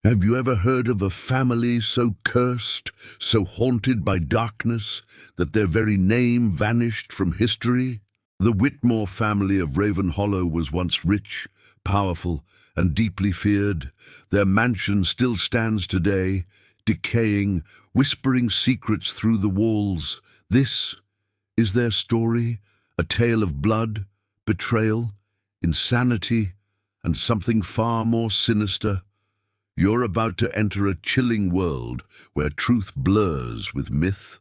Have you ever heard of a family so cursed, so haunted by darkness, that their very name vanished from history? The Whitmore family of Raven Hollow was once rich, powerful, and deeply feared. Their mansion still stands today, decaying, whispering secrets through the walls. This is their story, a tale of blood, betrayal, insanity, and something far more sinister. You're about to enter a chilling world where truth blurs with myth.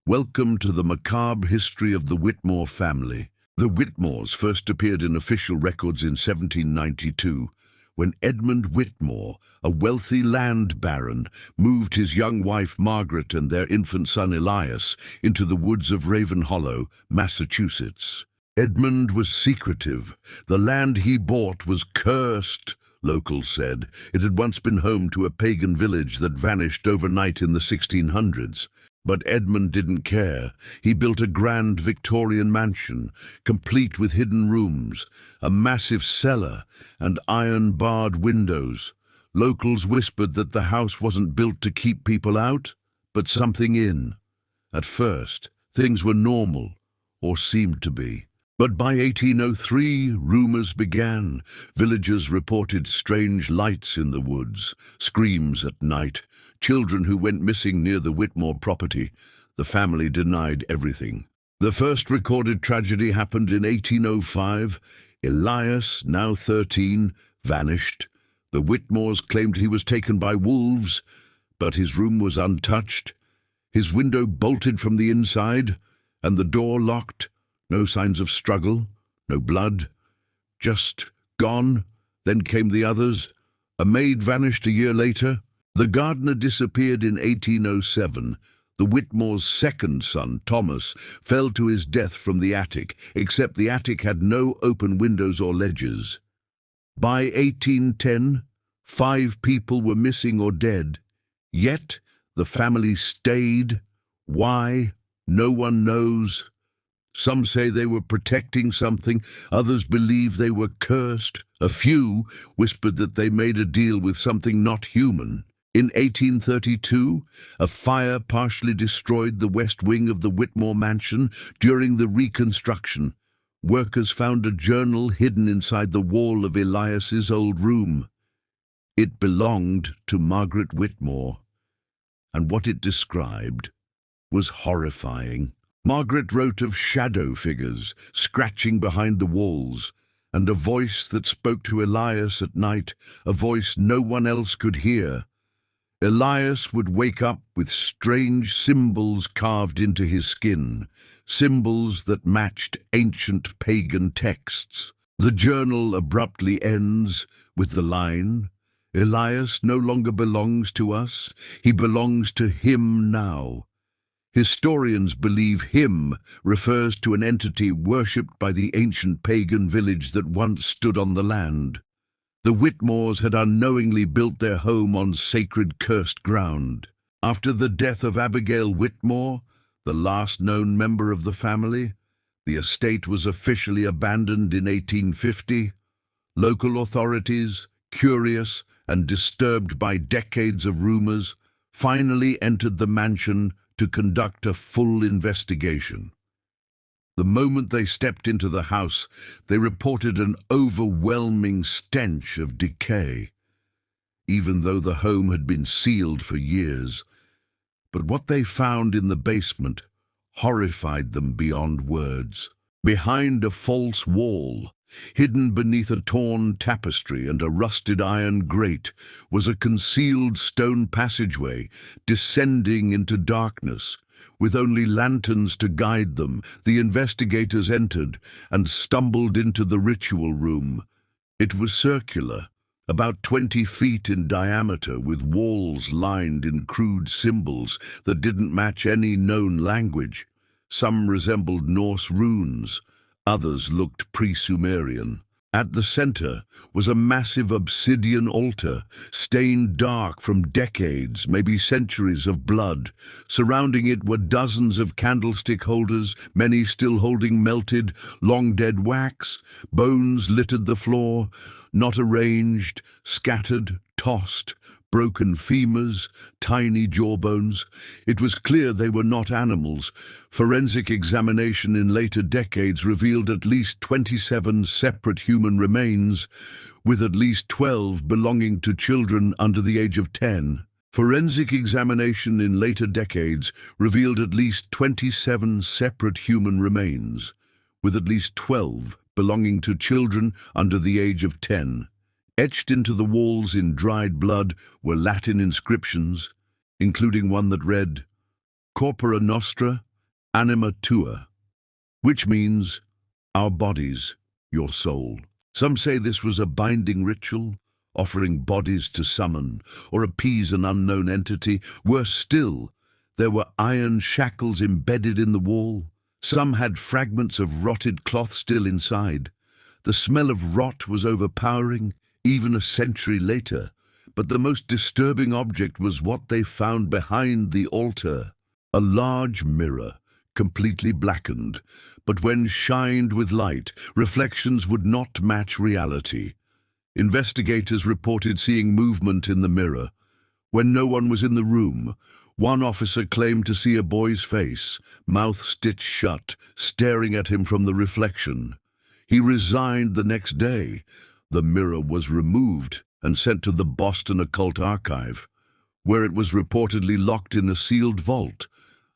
Welcome to the macabre history of the Whitmore family. The Whitmores first appeared in official records in 1792, when Edmund Whitmore, a wealthy land baron, moved his young wife Margaret and their infant son Elias into the woods of Raven Hollow, Massachusetts. Edmund was secretive. The land he bought was cursed, locals said. It had once been home to a pagan village that vanished overnight in the 1600s. But Edmund didn't care. He built a grand Victorian mansion, complete with hidden rooms, a massive cellar, and iron-barred windows. Locals whispered that the house wasn't built to keep people out, but something in. At first, things were normal, or seemed to be. But by 1803, rumors began. Villagers reported strange lights in the woods, screams at night, children who went missing near the Whitmore property. The family denied everything. The first recorded tragedy happened in 1805. Elias, now 13, vanished. The Whitmores claimed he was taken by wolves, but his room was untouched. His window bolted from the inside, and the door locked. No signs of struggle, no blood, just gone. Then came the others. A maid vanished a year later. The gardener disappeared in 1807. The Whitmore's second son, Thomas, fell to his death from the attic, except the attic had no open windows or ledges. By 1810, 5 people were missing or dead. Yet the family stayed. Why? No one knows. Some say they were protecting something, others believe they were cursed. A few whispered that they made a deal with something not human. In 1832, a fire partially destroyed the west wing of the Whitmore mansion. During the reconstruction, workers found a journal hidden inside the wall of Elias's old room. It belonged to Margaret Whitmore, and what it described was horrifying. Margaret wrote of shadow figures scratching behind the walls, and a voice that spoke to Elias at night, a voice no one else could hear. Elias would wake up with strange symbols carved into his skin, symbols that matched ancient pagan texts. The journal abruptly ends with the line, "Elias no longer belongs to us, he belongs to him now." Historians believe him refers to an entity worshipped by the ancient pagan village that once stood on the land. The Whitmores had unknowingly built their home on sacred cursed ground. After the death of Abigail Whitmore, the last known member of the family, the estate was officially abandoned in 1850. Local authorities, curious and disturbed by decades of rumors, finally entered the mansion to conduct a full investigation. The moment they stepped into the house, they reported an overwhelming stench of decay, even though the home had been sealed for years. But what they found in the basement horrified them beyond words. Behind a false wall, hidden beneath a torn tapestry and a rusted iron grate, was a concealed stone passageway descending into darkness. With only lanterns to guide them, the investigators entered and stumbled into the ritual room. It was circular, about 20 feet in diameter, with walls lined in crude symbols that didn't match any known language. Some resembled Norse runes, others looked pre-Sumerian. At the center was a massive obsidian altar, stained dark from decades, maybe centuries of blood. Surrounding it were dozens of candlestick holders, many still holding melted, long-dead wax. Bones littered the floor, not arranged, scattered, tossed. broken femurs, tiny jawbones. It was clear they were not animals. Forensic examination in later decades revealed at least 27 separate human remains, with at least 12 belonging to children under the age of 10. Forensic examination in later decades revealed at least 27 separate human remains, with at least 12 belonging to children under the age of 10. Etched into the walls in dried blood were Latin inscriptions, including one that read, Corpora nostra, anima tua, which means, our bodies, your soul. Some say this was a binding ritual, offering bodies to summon or appease an unknown entity. Worse still, there were iron shackles embedded in the wall. Some had fragments of rotted cloth still inside. The smell of rot was overpowering, even a century later, but the most disturbing object was what they found behind the altar. A large mirror, completely blackened, but when shined with light, reflections would not match reality. Investigators reported seeing movement in the mirror. When no one was in the room, one officer claimed to see a boy's face, mouth stitched shut, staring at him from the reflection. He resigned the next day. The mirror was removed and sent to the Boston Occult Archive, where it was reportedly locked in a sealed vault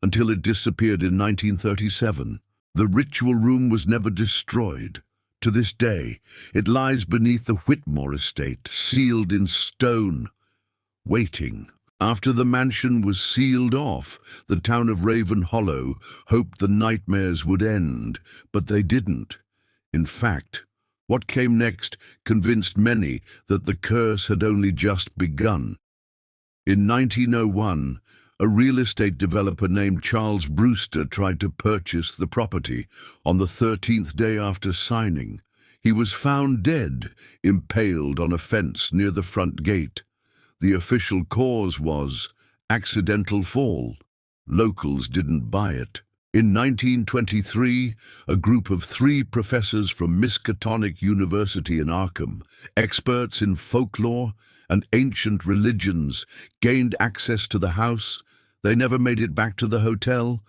until it disappeared in 1937. The ritual room was never destroyed. To this day, it lies beneath the Whitmore estate, sealed in stone, waiting. After the mansion was sealed off, the town of Raven Hollow hoped the nightmares would end, but they didn't. In fact, what came next convinced many that the curse had only just begun. In 1901, a real estate developer named Charles Brewster tried to purchase the property. On the 13th day after signing, he was found dead, impaled on a fence near the front gate. The official cause was accidental fall. Locals didn't buy it. In 1923, a group of 3 professors from Miskatonic University in Arkham, experts in folklore and ancient religions, gained access to the house. They never made it back to the hotel.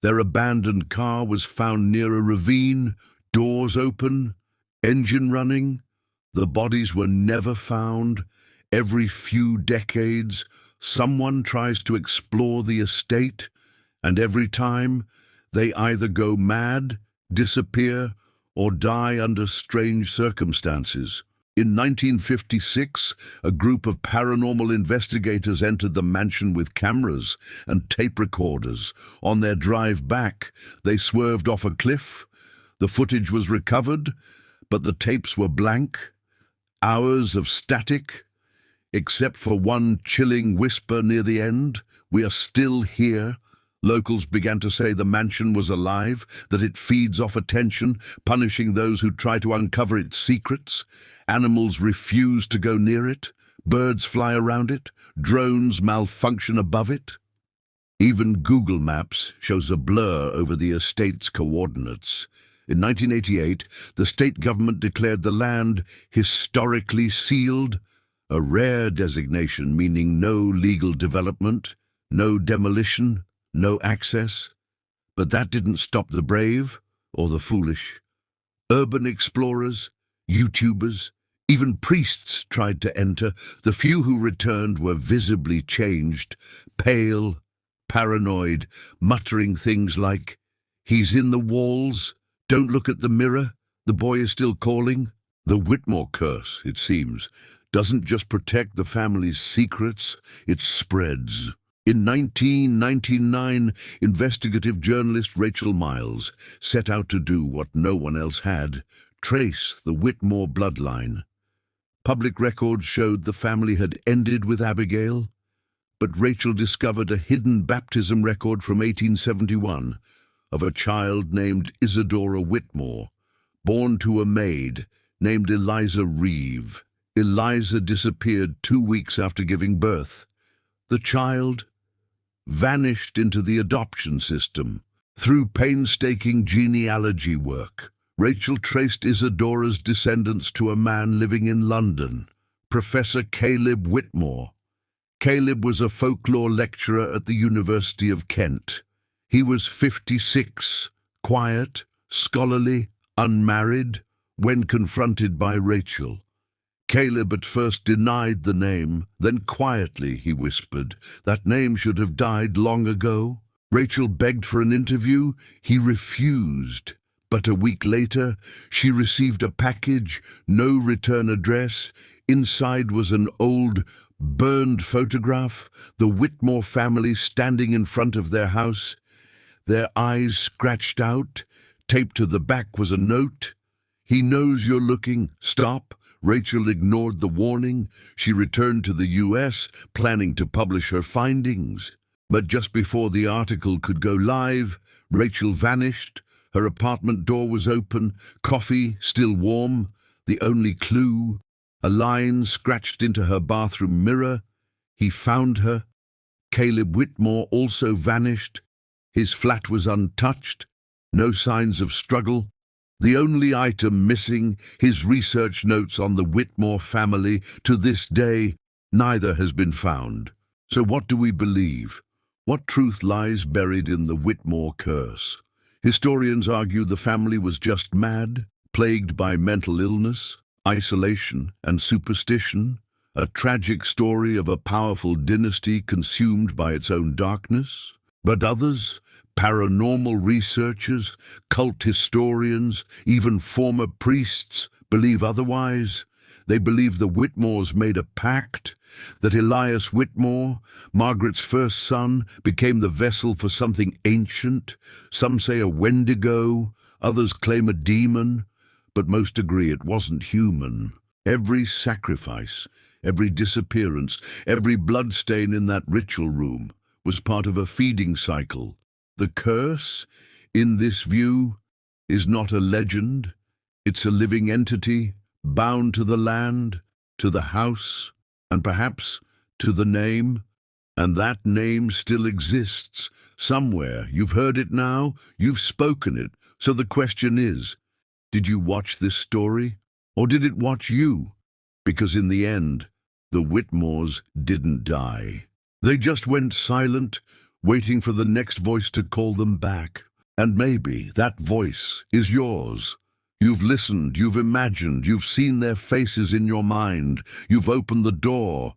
Their abandoned car was found near a ravine, doors open, engine running. The bodies were never found. Every few decades, someone tries to explore the estate, and every time, they either go mad, disappear, or die under strange circumstances. In 1956, a group of paranormal investigators entered the mansion with cameras and tape recorders. On their drive back, they swerved off a cliff. The footage was recovered, but the tapes were blank. Hours of static, except for one chilling whisper near the end, "We are still here." Locals began to say the mansion was alive, that it feeds off attention, punishing those who try to uncover its secrets. Animals refuse to go near it. Birds fly around it. Drones malfunction above it. Even Google Maps shows a blur over the estate's coordinates. In 1988, the state government declared the land historically sealed, a rare designation meaning no legal development, no demolition, no access. But that didn't stop the brave or the foolish. Urban explorers, YouTubers, even priests tried to enter. The few who returned were visibly changed, pale, paranoid, muttering things like, "He's in the walls, don't look at the mirror, the boy is still calling." The Whitmore curse, it seems, doesn't just protect the family's secrets, it spreads. In 1999, investigative journalist Rachel Miles set out to do what no one else had, trace the Whitmore bloodline. Public records showed the family had ended with Abigail, but Rachel discovered a hidden baptism record from 1871 of a child named Isadora Whitmore, born to a maid named Eliza Reeve. Eliza disappeared 2 weeks after giving birth. The child vanished into the adoption system. Through painstaking genealogy work, Rachel traced Isadora's descendants to a man living in London, Professor Caleb Whitmore. Caleb was a folklore lecturer at the University of Kent. He was 56, quiet, scholarly, unmarried, when confronted by Rachel. Caleb at first denied the name, then quietly he whispered, "That name should have died long ago." Rachel begged for an interview. He refused. But a week later, she received a package, no return address. Inside was an old, burned photograph, the Whitmore family standing in front of their house, their eyes scratched out. Taped to the back was a note. "He knows you're looking. Stop." Rachel ignored the warning. She returned to the US, planning to publish her findings. But just before the article could go live, Rachel vanished. Her apartment door was open, coffee still warm. The only clue, a line scratched into her bathroom mirror. He found her. Caleb Whitmore also vanished. His flat was untouched. No signs of struggle. The only item missing, his research notes on the Whitmore family. To this day, neither has been found. So what do we believe? What truth lies buried in the Whitmore curse? Historians argue the family was just mad, plagued by mental illness, isolation, and superstition, a tragic story of a powerful dynasty consumed by its own darkness. But others, paranormal researchers, cult historians, even former priests, believe otherwise. They believe the Whitmores made a pact, that Elias Whitmore, Margaret's first son, became the vessel for something ancient. Some say a Wendigo, others claim a demon, but most agree it wasn't human. Every sacrifice, every disappearance, every bloodstain in that ritual room was part of a feeding cycle. The curse, in this view, is not a legend. It's a living entity, bound to the land, to the house, and perhaps to the name. And that name still exists somewhere. You've heard it now, you've spoken it. So the question is, did you watch this story? Or did it watch you? Because in the end, the Whitmores didn't die. They just went silent, waiting for the next voice to call them back. And maybe that voice is yours. You've listened, you've imagined, you've seen their faces in your mind. You've opened the door,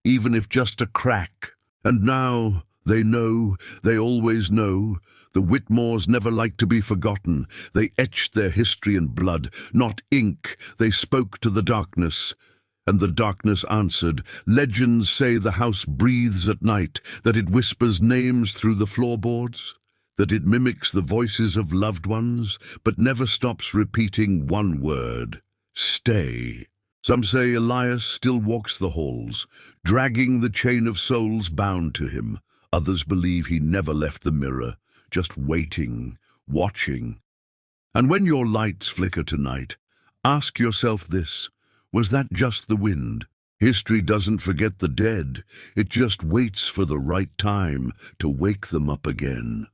even if just a crack. And now they know, they always know. The Whitmores never liked to be forgotten. They etched their history in blood, not ink. They spoke to the darkness. And the darkness answered. Legends say the house breathes at night, that it whispers names through the floorboards, that it mimics the voices of loved ones, but never stops repeating one word: stay. Some say Elias still walks the halls, dragging the chain of souls bound to him. Others believe he never left the mirror, just waiting, watching. And when your lights flicker tonight, ask yourself this: was that just the wind? History doesn't forget the dead. It just waits for the right time to wake them up again.